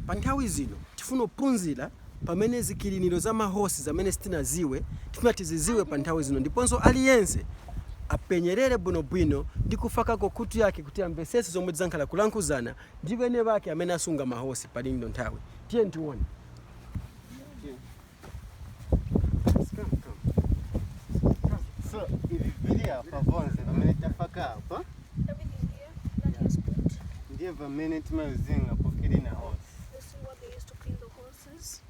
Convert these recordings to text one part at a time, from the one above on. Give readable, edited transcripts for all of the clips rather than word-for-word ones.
pa nthawi zino tifuna kuphunzira pamene zikiliniro za mahosi zamene sitinaziwe tifuna tiziziwe pa nthawi zino, ndiponso aliyense apenyerere bwinobwino ndi kufakako khutu yake kuti amvesese zomwe tizankhala kulankhuzana ndi bene bake amene asunga mahosi pa lino nthawi. Tiye ntione. So hivi vilia pavonse vamene tafaka hapa ndiye vamene timayozinga pokilina horse. This is what they used to clean the horses.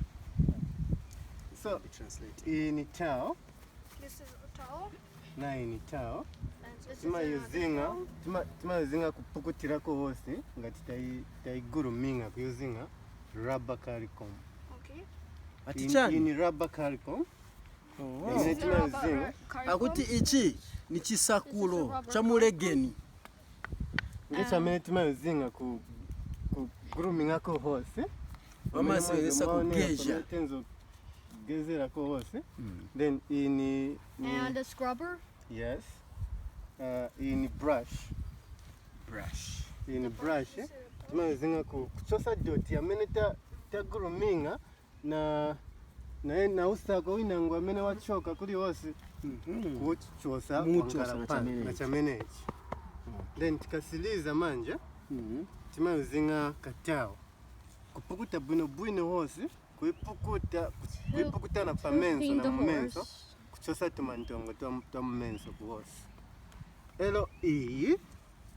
So iyi ni towel, This is a towel. na iyi ni towel. And this is Timayozinga, another towel. timayozinga kupukutirako horse ngati tayiguruminga kuyozinga rubber caricom. Okay. Iyi ni rubber caricom. This is the rubber caricom. Akuti ichi ni chisakulo cha mulegeni. Ngechamene timayozinga ku gurumingako horse. Wamasebenzesa kugeja. Tenzo gezera ko horse. Then ini And a scrubber. yes. Ini brush. Ini brush. Timayozinga kuchosa doti amene ta guruminga na usako winangu amene wachoka kuli horse. Kuchosa na chamenechi. Then tikasiliza manje. Timayozinga katao. Kupukuta bwino horse, kuipukuta na pamenso na mumenso, kuchosa tumantongo twa mumenso ku horse. Elo iyi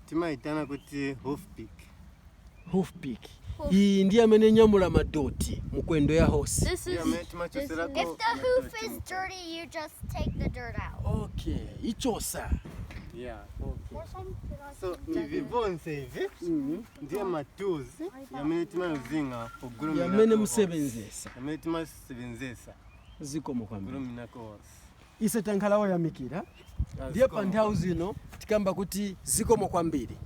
timaitana kuti hoof pick. Iyi ndiye amene nyamula madoti mukwendo ya horse. This is. If the hoof is dirty, you just take the dirt out. Okay, ichosa. Yeah, okay. So hivi vonse hivi ndiye matuzi yamene timayozinga kugurumina. Yamene musebenzesa. Yamene timasebenzesa Zikomo kwambiri. kugurumina ko horse. Ise tankhala oyamikira. Ndiye pa nthawi zino tikamba kuti zikomo kwambiri.